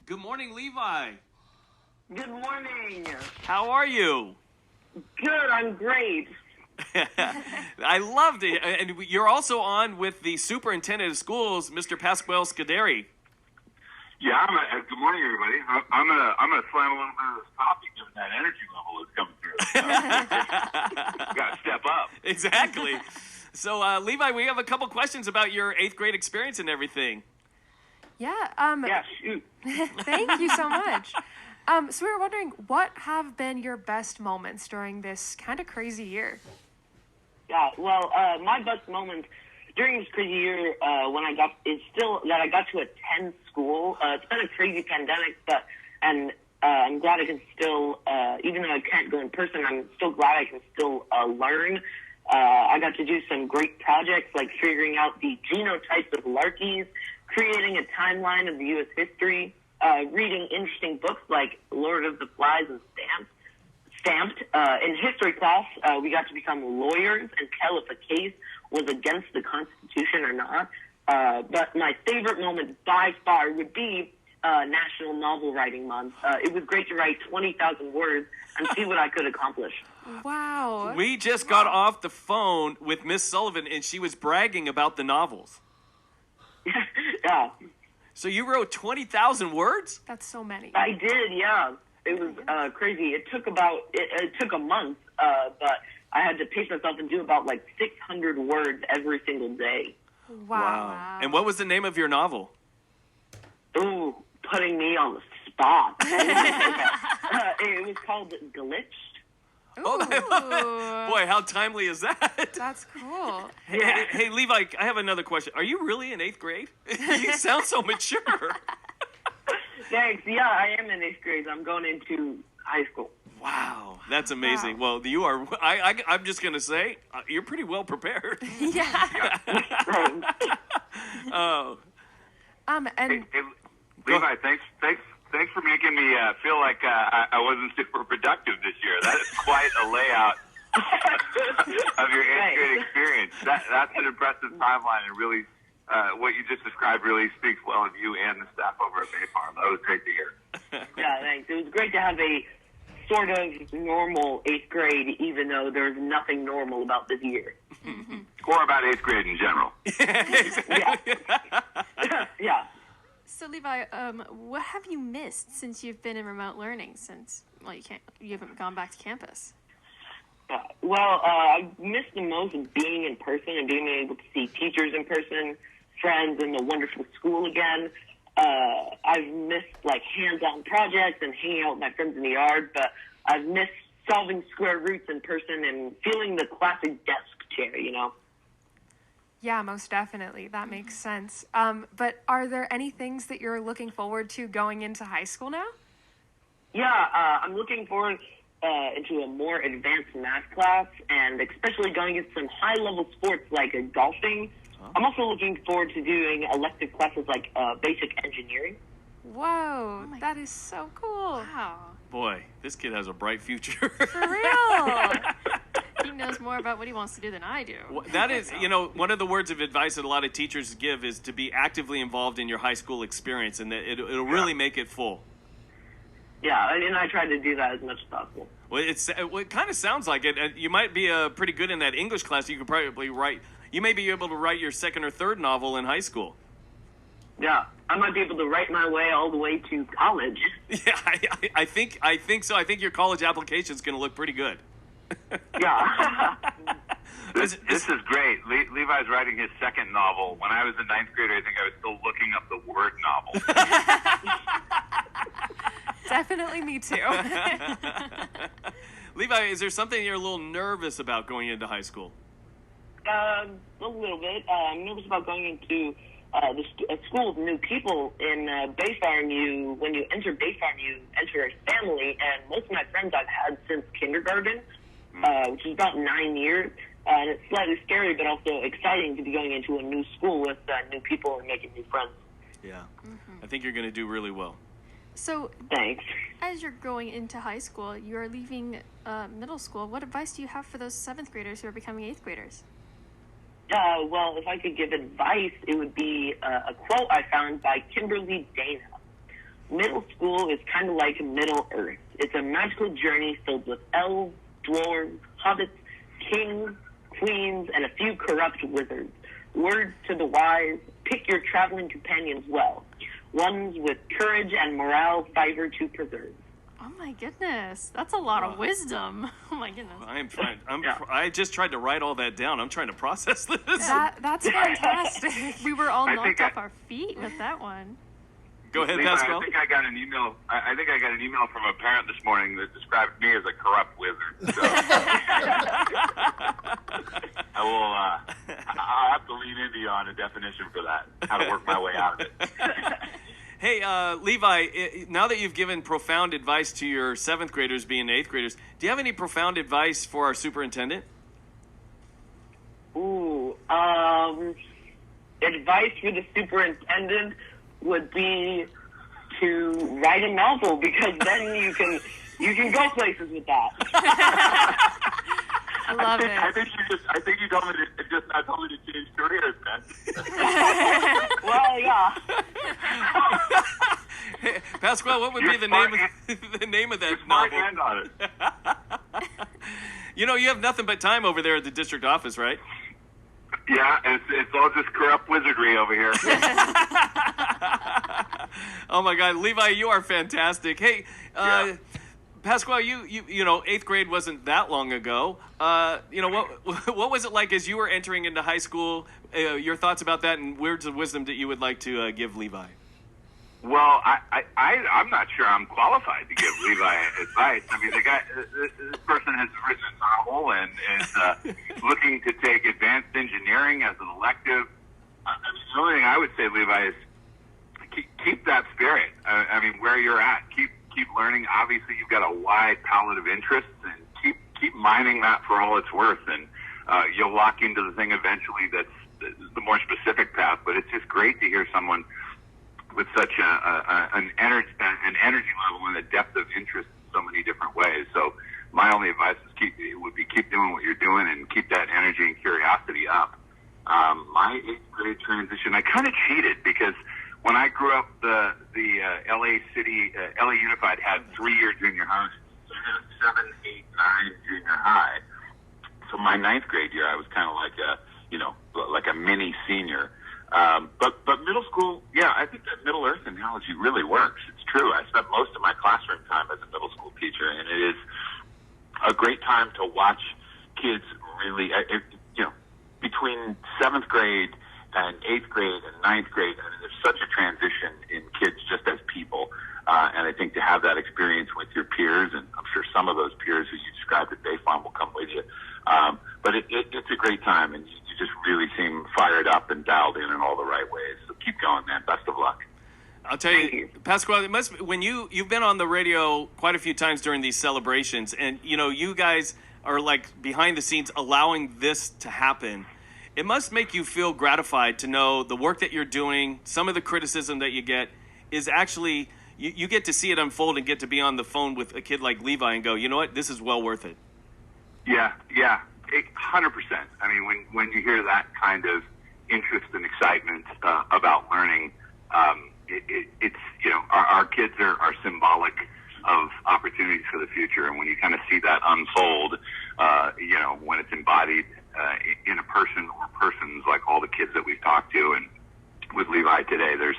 Good morning, Levi. Good morning. How are you? Good, I'm great. I loved it. And you're also on with the superintendent of schools, Mr. Pasquale Scuderi. Yeah, good morning, everybody. I'm gonna slam a little bit of this coffee, given that energy level is coming through. Got to step up. Exactly. So, Levi, we have a couple questions about your 8th grade experience and everything. Yeah. Yeah, shoot. Thank you so much. So we were wondering, what have been your best moments during this kind of crazy year? Yeah, well, my best moment during this crazy year is still that I got to attend school. It's been a crazy pandemic, but I'm glad I can still, even though I can't go in person, I'm still glad I can still learn. I got to do some great projects like figuring out the genotypes of larkies, creating a timeline of the U.S. history, reading interesting books like Lord of the Flies and Stamped. In history class, we got to become lawyers and tell if a case was against the Constitution or not. But my favorite moment by far would be National Novel Writing Month. It was great to write 20,000 words and see what I could accomplish. Wow. We just got off the phone with Miss Sullivan, and she was bragging about the novels. Yeah. So you wrote 20,000 words? That's so many. I did, yeah. It was crazy. It took a month, but I had to pace myself and do about 600 words every single day. Wow. And what was the name of your novel? Ooh, putting me on the spot. It was called Glitched. Ooh. Boy, how timely is that? That's cool. Hey, Levi, I have another question. Are you really in 8th grade? You sound so mature. Thanks. Yeah, I am in 8th grade. I'm going into high school. Wow, that's amazing. Wow. Well, you are. I'm just gonna say you're pretty well prepared. Yeah. Oh. And Hey, Levi, thanks for making me feel like I wasn't super productive this year. That is quite a layout of your 8th grade experience. That's an impressive timeline, and really, what you just described really speaks well of you and the staff over at Bay Farm. That was great to hear. Yeah, thanks. It was great to have a sort of normal 8th grade, even though there's nothing normal about this year. Or about 8th grade in general. Yeah. Yeah. so, Levi, what have you missed since you've been in remote learning? Since you haven't gone back to campus. Well, I miss the most being in person and being able to see teachers in person, friends in the wonderful school again. I've missed hands-on projects and hanging out with my friends in the yard, but I've missed solving square roots in person and feeling the classic desk chair, Yeah, most definitely. That makes sense. But are there any things that you're looking forward to going into high school now? Yeah, I'm looking forward into a more advanced math class and especially going into some high-level sports like golfing. I'm also looking forward to doing elective classes like basic engineering. Whoa, that is so cool. Wow. Boy, this kid has a bright future. For real. He knows more about what he wants to do than I do. Well, that is, one of the words of advice that a lot of teachers give is to be actively involved in your high school experience, and that it'll really make it full. Yeah, and I try to do that as much as possible. Well, it kind of sounds like it. You might be pretty good in that English class. You could probably write. You may be able to write your second or third novel in high school. Yeah, I might be able to write my way all the way to college. Yeah, I think so. I think your college application is going to look pretty good. Yeah. This is great. Levi's writing his second novel. When I was in 9th grade, I think I was still looking up the word novel. Definitely me too. Levi, is there something you're a little nervous about going into high school? A little bit. I'm nervous about going into a school of new people. In Bay Farm, when you enter Bay Farm, you enter a family, and most of my friends I've had since kindergarten, which is about 9 years. And it's slightly scary, but also exciting to be going into a new school with new people and making new friends. Yeah. I think you're going to do really well. So, Thanks. As you're going into high school, you are leaving middle school. What advice do you have for those 7th graders who are becoming 8th graders? Well, if I could give advice, it would be a quote I found by Kimberly Dana. middle school is kind of like Middle Earth. It's a magical journey filled with elves, dwarves, hobbits, kings, queens, and a few corrupt wizards. Word to the wise, pick your traveling companions well, ones with courage and morale fiber to preserve. Oh my goodness, that's a lot of wisdom. Oh my goodness. I just tried to write all that down. I'm trying to process this. That's fantastic. We were all I knocked think off our feet with that one. Go ahead, Levi, Pascal. I think I got an email. I think I got an email from a parent this morning that described me as a corrupt wizard. So I'll have to lean into you on a definition for that. How to work my way out of it. Hey, Levi, now that you've given profound advice to your 7th graders being 8th graders, do you have any profound advice for our superintendent? Ooh, advice for the superintendent would be to write a novel, because then you can go places with that. I love it. I think you told me to just not told me to change careers, man. Well, yeah. Hey, Pascal, what would You're be the smart name of that You're smart novel? hand on it. You know, you have nothing but time over there at the district office, right? Yeah, it's all just corrupt wizardry over here. Oh my God, Levi, you are fantastic. Hey, Yeah. Pascal, you know, 8th grade wasn't that long ago. You know, what was it like as you were entering into high school? Your thoughts about that and words of wisdom that you would like to give Levi? Well, I'm not sure I'm qualified to give Levi advice. I mean, this person has written a novel and is looking to take advanced engineering as an elective. I mean, the only thing I would say, Levi, is keep that spirit. I mean, where you're at, keep learning. Obviously, you've got a wide palette of interests, and keep mining that for all it's worth, and you'll lock into the thing eventually that's the more specific path. But it's just great to hear someone with such an energy level and a depth of interest in so many different ways. So my only advice is keep doing what you're doing and keep that energy and curiosity up. My 8th grade transition, I kind of cheated, because when I grew up, the LA Unified had 3-year junior high. So I had a 7, 8, 9 junior high. So my 9th grade year, I was kind of like a mini senior. But middle school, yeah, I think that Middle Earth analogy really works. It's true. I spent most of my classroom time as a middle school teacher, and it is a great time to watch kids really, between 7th grade and 8th grade and 9th grade. I mean, there's such a transition in kids just as people. And I think to have that experience with your peers, and I'm sure some of those peers who you described at Bay Farm will come with you. But it's a great time, and you just really seem fired up and dialed in all the right ways. So keep going, man. Best of luck. I'll tell you, Pascal, it must be, when you've been on the radio quite a few times during these celebrations, and you know, you guys are like behind the scenes allowing this to happen. It must make you feel gratified to know the work that you're doing, some of the criticism that you get is actually, you get to see it unfold and get to be on the phone with a kid like Levi and go, you know what, this is well worth it. Yeah, 100%. I mean, when you hear that kind of interest and excitement about learning, it's, you know, our kids are symbolic of opportunities for the future. And when you kind of see that unfold, you know, when it's embodied in a person or persons like all the kids that we've talked to, and with Levi today, there's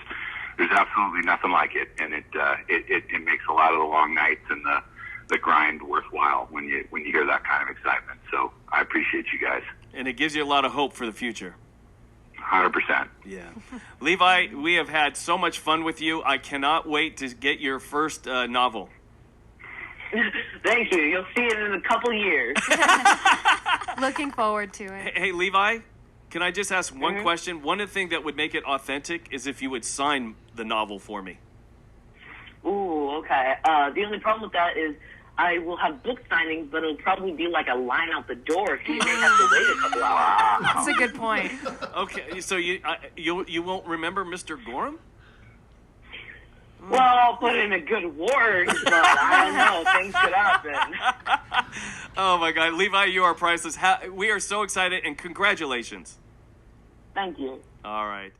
absolutely nothing like it. And it makes a lot of the long nights and the grind worthwhile when you hear that kind of excitement. So I appreciate you guys. And it gives you a lot of hope for the future. 100%. Yeah. Levi, we have had so much fun with you. I cannot wait to get your first novel. Thank you. You'll see it in a couple years. Looking forward to it. Hey, Levi, can I just ask one question? One of the things that would make it authentic is if you would sign the novel for me. Ooh, okay. The only problem with that is I will have book signings, but it'll probably be like a line out the door, so you may have to wait a couple hours. That's a good point. Okay, so you won't remember Mr. Gorham? Well, I'll put in a good word, but I don't know. Things could happen. Oh, my God. Levi, you are priceless. We are so excited, and congratulations. Thank you. All right.